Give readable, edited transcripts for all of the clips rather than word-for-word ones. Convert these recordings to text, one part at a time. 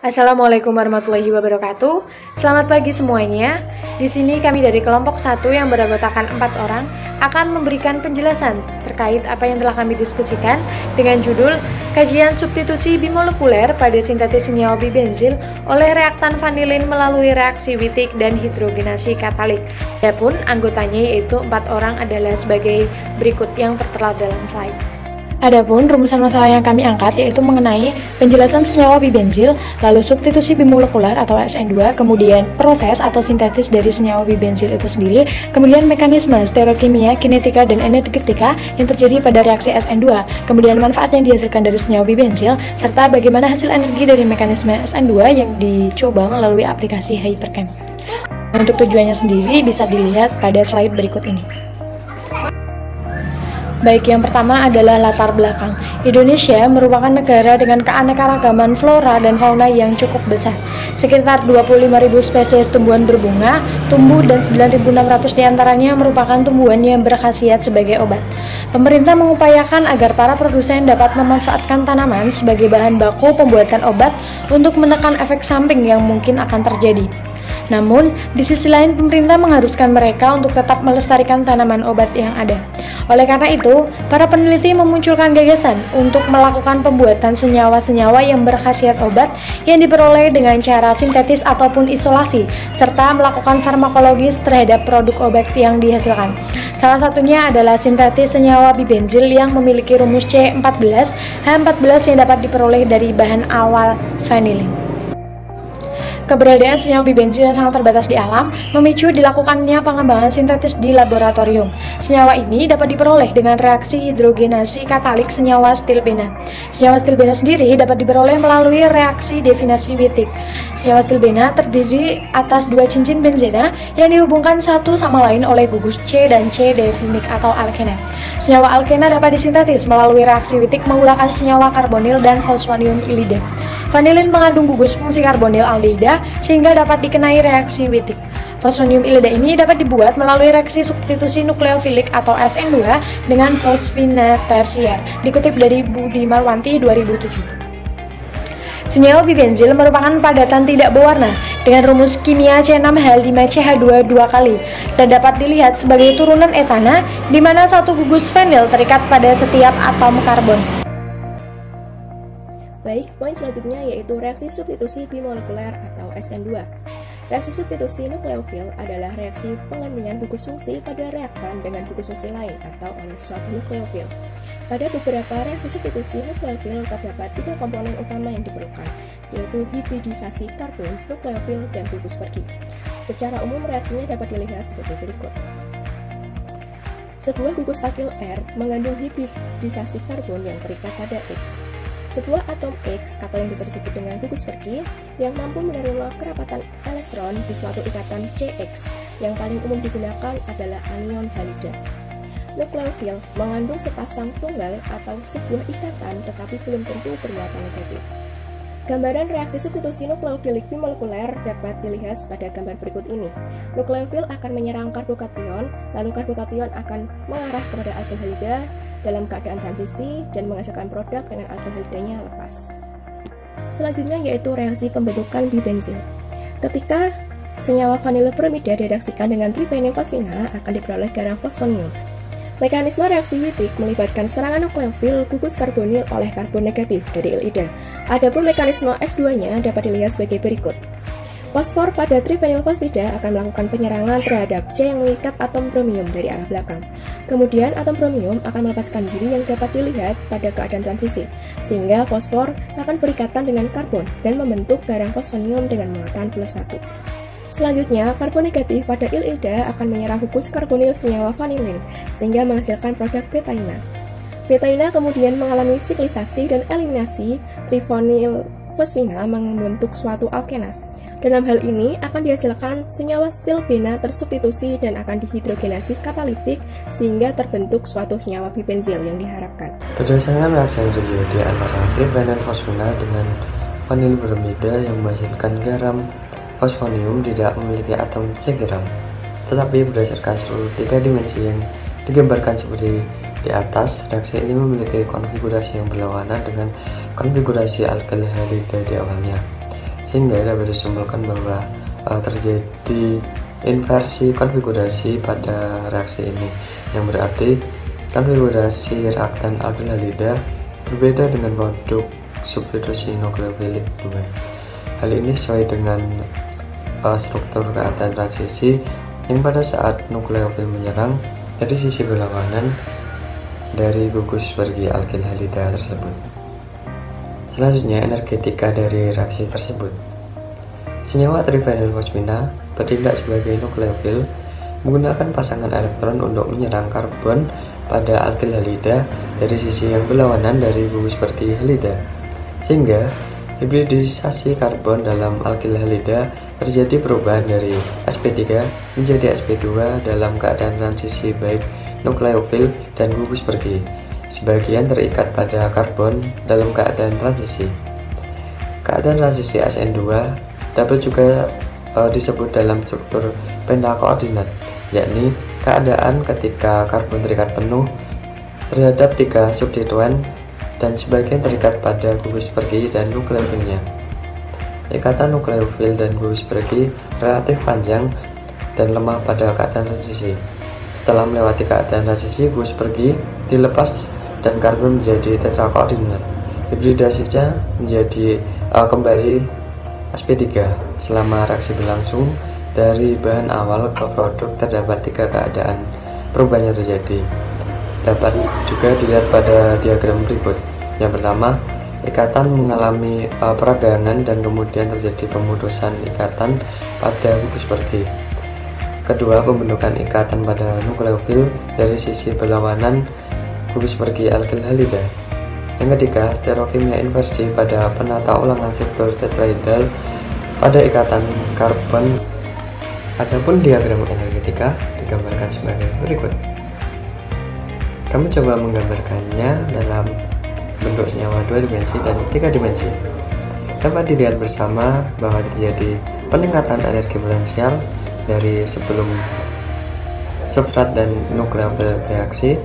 Assalamualaikum warahmatullahi wabarakatuh. Selamat pagi semuanya. Di sini kami dari kelompok 1 yang beranggotakan 4 orang akan memberikan penjelasan terkait apa yang telah kami diskusikan dengan judul Kajian Substitusi Bimolekuler pada Sintetis Senyawa Bibenzil oleh reaktan vanilin melalui reaksi Wittig dan hidrogenasi katalik. Adapun anggotanya yaitu 4 orang adalah sebagai berikut yang tertera dalam slide. Adapun rumusan masalah yang kami angkat yaitu mengenai penjelasan senyawa bibenzil, lalu substitusi bimolekuler atau SN2, kemudian proses atau sintetis dari senyawa bibenzil itu sendiri, kemudian mekanisme stereokimia, kinetika, dan energetika yang terjadi pada reaksi SN2, kemudian manfaat yang dihasilkan dari senyawa bibenzil, serta bagaimana hasil energi dari mekanisme SN2 yang dicoba melalui aplikasi Hyperchem. Untuk tujuannya sendiri bisa dilihat pada slide berikut ini. Baik, yang pertama adalah latar belakang. Indonesia merupakan negara dengan keanekaragaman flora dan fauna yang cukup besar. Sekitar 25.000 spesies tumbuhan berbunga, tumbuh, dan 9.600 diantaranya merupakan tumbuhan yang berkhasiat sebagai obat. Pemerintah mengupayakan agar para produsen dapat memanfaatkan tanaman sebagai bahan baku pembuatan obat untuk menekan efek samping yang mungkin akan terjadi. Namun, di sisi lain pemerintah mengharuskan mereka untuk tetap melestarikan tanaman obat yang ada. Oleh karena itu, para peneliti memunculkan gagasan untuk melakukan pembuatan senyawa-senyawa yang berkhasiat obat yang diperoleh dengan cara sintetis ataupun isolasi, serta melakukan farmakologis terhadap produk obat yang dihasilkan. Salah satunya adalah sintetis senyawa bibenzil yang memiliki rumus C14, H14 yang dapat diperoleh dari bahan awal vanilin. Keberadaan senyawa bibenzil yang sangat terbatas di alam memicu dilakukannya pengembangan sintetis di laboratorium. Senyawa ini dapat diperoleh dengan reaksi hidrogenasi katalik senyawa stilbena. Senyawa stilbena sendiri dapat diperoleh melalui reaksi definasi Wittig. Senyawa stilbena terdiri atas 2 cincin benzena yang dihubungkan satu sama lain oleh gugus C dan C definik atau alkena. Senyawa alkena dapat disintetis melalui reaksi Wittig menggunakan senyawa karbonil dan fosfonium ilida. Vanilin mengandung gugus fungsi karbonil aldehyda sehingga dapat dikenai reaksi Wittig. Fosfonium ilida ini dapat dibuat melalui reaksi substitusi nukleofilik atau SN2 dengan fosfina tersier. Dikutip dari Budi Marwanti 2007. Senyawa bibenzil merupakan padatan tidak berwarna dengan rumus kimia C6H5CH2 2 kali dan dapat dilihat sebagai turunan etana di mana satu gugus vanil terikat pada setiap atom karbon. Baik, poin selanjutnya yaitu reaksi substitusi bimolekuler atau SN2. Reaksi substitusi nukleofil adalah reaksi penggantian gugus fungsi pada reaktan dengan gugus fungsi lain atau oleh suatu nukleofil. Pada beberapa reaksi substitusi nukleofil terdapat 3 komponen utama yang diperlukan, yaitu hibridisasi karbon, nukleofil, dan gugus pergi. Secara umum reaksinya dapat dilihat sebagai berikut. Sebuah gugus alkil R mengandung hibridisasi karbon yang terikat pada X. Sebuah atom X atau yang bisa disebut dengan gugus pergi yang mampu menerima kerapatan elektron di suatu ikatan CX yang paling umum digunakan adalah anion halida. Nukleofil mengandung sepasang tunggal atau sebuah ikatan tetapi belum tentu bermuatan negatif. Gambaran reaksi substitusi nukleofilik bimolekuler dapat dilihat pada gambar berikut ini. Nukleofil akan menyerang karbokation, lalu karbokation akan mengarah kepada alkyl halida dalam keadaan transisi dan menghasilkan produk dengan alkyl halidanya lepas. Selanjutnya yaitu reaksi pembentukan bibenzil. Ketika senyawa vanilbromida direaksikan dengan trifenilfosfina akan diperoleh garam fosfonium. Mekanisme reaksi Wittig melibatkan serangan nukleofil gugus karbonil oleh karbon negatif dari ilida. Adapun mekanisme S2-nya dapat dilihat sebagai berikut. Fosfor pada trifenilfosfida akan melakukan penyerangan terhadap C yang mengikat atom bromium dari arah belakang. Kemudian atom bromium akan melepaskan diri yang dapat dilihat pada keadaan transisi, sehingga fosfor akan berikatan dengan karbon dan membentuk garam fosfonium dengan muatan +1. Selanjutnya, karbon negatif pada ilida akan menyerang gugus karbonil senyawa vanilin, sehingga menghasilkan produk betaina. Betaina kemudian mengalami siklisasi dan eliminasi trifonilfosfina membentuk suatu alkena. Dalam hal ini akan dihasilkan senyawa stilbena tersubstitusi dan akan dihidrogenasi katalitik sehingga terbentuk suatu senyawa bibenzil yang diharapkan. Berdasarkan reaksi yang terjadi antara trifenilfosfina dengan vanilbromida yang menghasilkan garam fosfonium tidak memiliki atom segeral, tetapi berdasarkan struktur 3 dimensi yang digambarkan seperti di atas, reaksi ini memiliki konfigurasi yang berlawanan dengan konfigurasi alkyl halida di awalnya. sehingga dapat disimpulkan bahwa terjadi inversi konfigurasi pada reaksi ini, yang berarti konfigurasi reaktan alkil halida berbeda dengan produk substitusi nukleofilik 2. Hal ini sesuai dengan struktur keadaan transisi yang pada saat nukleofil menyerang dari sisi berlawanan dari gugus pergi alkil halida tersebut. Selanjutnya, energetika dari reaksi tersebut. Senyawa trifenilfosfina bertindak sebagai nukleofil menggunakan pasangan elektron untuk menyerang karbon pada alkil halida dari sisi yang berlawanan dari gugus pergi halida, sehingga hibridisasi karbon dalam alkil halida terjadi perubahan dari sp3 menjadi sp2 dalam keadaan transisi baik nukleofil dan gugus pergi. Sebagian terikat pada karbon dalam keadaan transisi. Keadaan transisi Sn2 dapat juga disebut dalam struktur pentakoordinat, yakni keadaan ketika karbon terikat penuh terhadap 3 substituen dan sebagian terikat pada gugus pergi dan nukleofilnya. Ikatan nukleofil dan gugus pergi relatif panjang dan lemah pada keadaan transisi. Setelah melewati keadaan transisi, gugus pergi dilepas dan karbon menjadi tetrakoordinat. Hibridasinya menjadi kembali sp3. Selama reaksi berlangsung, dari bahan awal ke produk terdapat 3 keadaan perubahan yang terjadi. Dapat juga dilihat pada diagram berikut. Yang pertama, ikatan mengalami peragangan dan kemudian terjadi pemutusan ikatan pada gugus pergi. Kedua, pembentukan ikatan pada nukleofil dari sisi berlawanan gugus pergi alkil halida. Yang ketiga, stereokimia inversi pada penata ulangan struktur tetrahedral pada ikatan karbon. Adapun diagram energetika digambarkan sebagai berikut. Kami coba menggambarkannya dalam bentuk senyawa 2 dimensi dan 3 dimensi. Dapat dilihat bersama bahwa terjadi peningkatan energi potensial dari sebelum substrat dan nukleofil bereaksi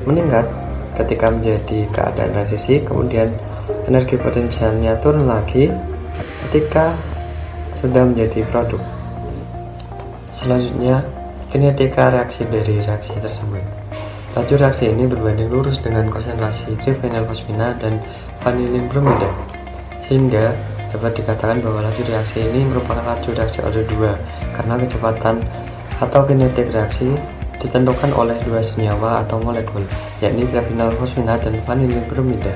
meningkat ketika menjadi keadaan transisi, kemudian energi potensialnya turun lagi ketika sudah menjadi produk. Selanjutnya, kinetika reaksi dari reaksi tersebut. Laju reaksi ini berbanding lurus dengan konsentrasi trifenilfosfina dan vanilin bromida, sehingga dapat dikatakan bahwa laju reaksi ini merupakan laju reaksi order 2 karena kecepatan atau kinetik reaksi ditentukan oleh 2 senyawa atau molekul, yakni trifenilfosfina dan vanilin bromida.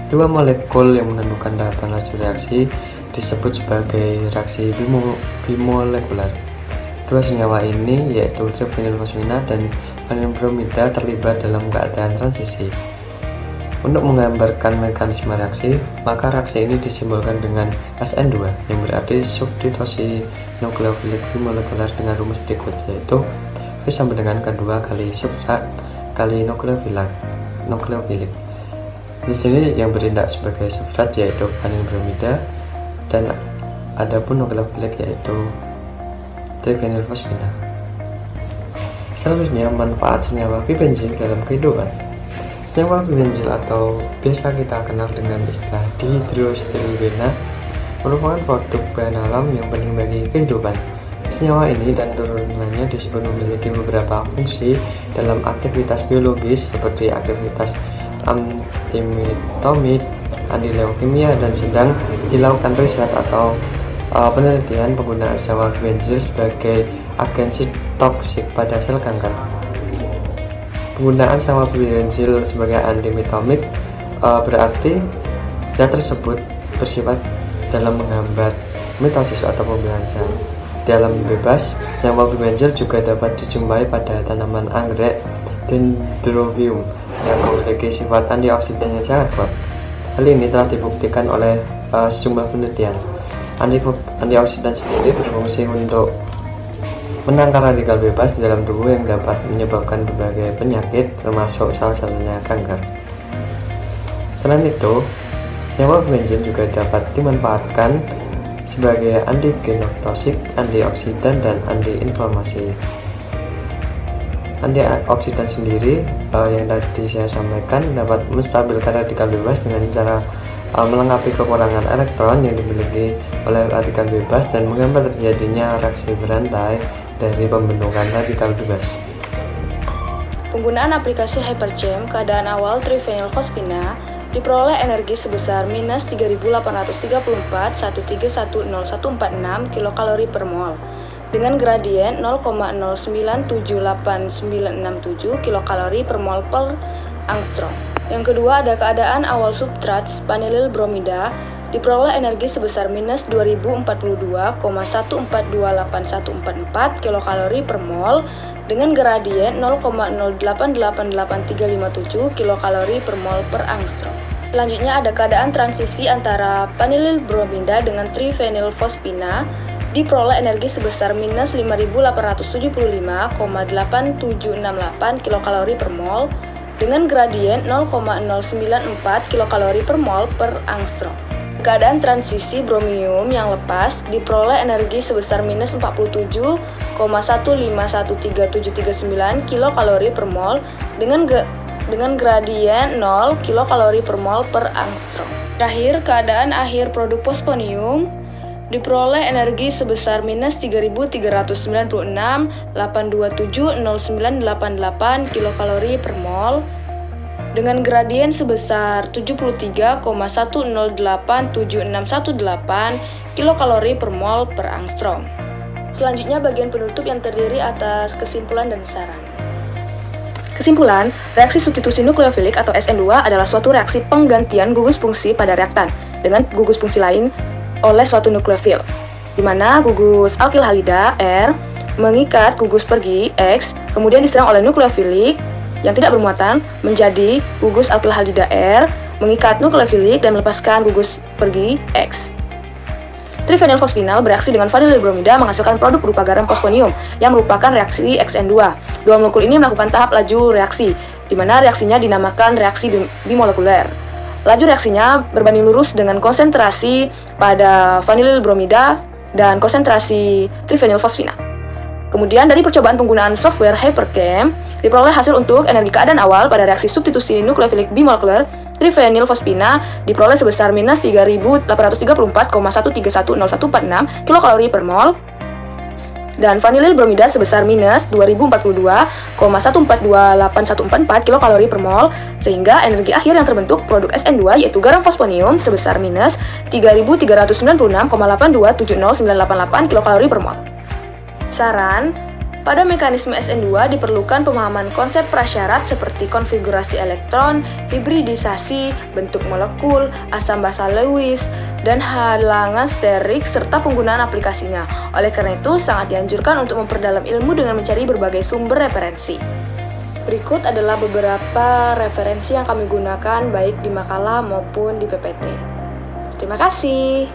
2 molekul yang menentukan tahapan laju reaksi disebut sebagai reaksi bimolekular. 2 senyawa ini, yaitu trifenilfosfina dan vanilin bromida, terlibat dalam keadaan transisi. Untuk menggambarkan mekanisme reaksi, maka reaksi ini disimbolkan dengan Sn2, yang berarti substitusi nukleofilik bimolekular dengan rumus berikut, yaitu V sama dengan K2 kali substrat kali nukleofilik. Di sini yang bertindak sebagai substrat yaitu vanilin bromida, dan adapun nukleofilik yaitu trifenilfosfina. Selanjutnya, manfaat senyawa bibenzil dalam kehidupan. Senyawa bibenzil atau biasa kita kenal dengan istilah dihidrostilbena merupakan produk bahan alam yang penting bagi kehidupan. Senyawa ini dan turunannya disebut memiliki beberapa fungsi dalam aktivitas biologis seperti aktivitas antimitomik, antileukemia, dan sedang dilakukan riset atau penelitian penggunaan senyawa bibenzil sebagai agen sitotoksik pada sel kanker. Penggunaan senyawa bibenzil sebagai antimitomik berarti zat tersebut bersifat dalam menghambat mitosis atau pembelahan sel. Di alam bebas, senyawa bibenzil juga dapat dijumpai pada tanaman anggrek Dendrobium yang memiliki sifat antioksidan yang sangat kuat. Hal ini telah dibuktikan oleh sejumlah penelitian. Antioksidan sendiri berfungsi untuk menangkal radikal bebas di dalam tubuh yang dapat menyebabkan berbagai penyakit, termasuk salah satunya kanker. Selain itu, senyawa bibenzil juga dapat dimanfaatkan sebagai anti-genotoksik, antioksidan, dan anti-inflamasi. Antioksidan sendiri yang tadi saya sampaikan dapat menstabilkan radikal bebas dengan cara melengkapi kekurangan elektron yang dimiliki oleh radikan bebas dan menghambat terjadinya reaksi berantai dari pembentukan radikal bebas. Penggunaan aplikasi Hyperjam keadaan awal trifenilfosfina diperoleh energi sebesar minus 3834,131.0146 kilokalori per mol dengan gradien 0,0978967 kilokalori per mol per angstrom. Yang kedua ada keadaan awal substrat spanilil bromida diperoleh energi sebesar minus 2042,1428144 kilokalori per mol dengan gradien 0,0888357 kilokalori per mol per angstrom. Selanjutnya ada keadaan transisi antara panilil bromida dengan trifenilfosfina diperoleh energi sebesar minus 5875,8768 kilokalori per mol dengan gradien 0,094 kilokalori per mol per angstrom. Keadaan transisi bromium yang lepas diperoleh energi sebesar minus 47,1513739 kilokalori per mol dengan gradien 0 kilokalori per mol per angstrom. Terakhir, keadaan akhir produk posponium diperoleh energi sebesar minus 3.396,8270988 kilokalori per mol dengan gradien sebesar 73,1087618 kilokalori per mol per angstrom. Selanjutnya bagian penutup yang terdiri atas kesimpulan dan saran. Kesimpulan, reaksi substitusi nukleofilik atau SN2 adalah suatu reaksi penggantian gugus fungsi pada reaktan dengan gugus fungsi lain oleh suatu nukleofil, di mana gugus alkil halida R mengikat gugus pergi X, kemudian diserang oleh nukleofilik yang tidak bermuatan menjadi gugus alkil halida R mengikat nukleofilik dan melepaskan gugus pergi X. Trifenilfosfinal bereaksi dengan vanilil bromida menghasilkan produk berupa garam posponium yang merupakan reaksi XN2. Dua molekul ini melakukan tahap laju reaksi, di mana reaksinya dinamakan reaksi bimolekuler. Laju reaksinya berbanding lurus dengan konsentrasi pada vanilil bromida dan konsentrasi trifenilfosfina. Kemudian dari percobaan penggunaan software Hyperjam diperoleh hasil untuk energi keadaan awal pada reaksi substitusi nukleofilik bimolekuler trifenilfosfina diperoleh sebesar minus 3.834,1310146 kilokalori per mol dan vanilil bromida sebesar minus 2042,1428144 kilokalori per mol, sehingga energi akhir yang terbentuk produk SN2 yaitu garam posponium sebesar minus 3.396,8270988 kilokalori per mol. Saran, pada mekanisme SN2 diperlukan pemahaman konsep prasyarat seperti konfigurasi elektron, hibridisasi, bentuk molekul, asam basa Lewis, dan halangan sterik serta penggunaan aplikasinya. Oleh karena itu, sangat dianjurkan untuk memperdalam ilmu dengan mencari berbagai sumber referensi. Berikut adalah beberapa referensi yang kami gunakan baik di makalah maupun di PPT. Terima kasih.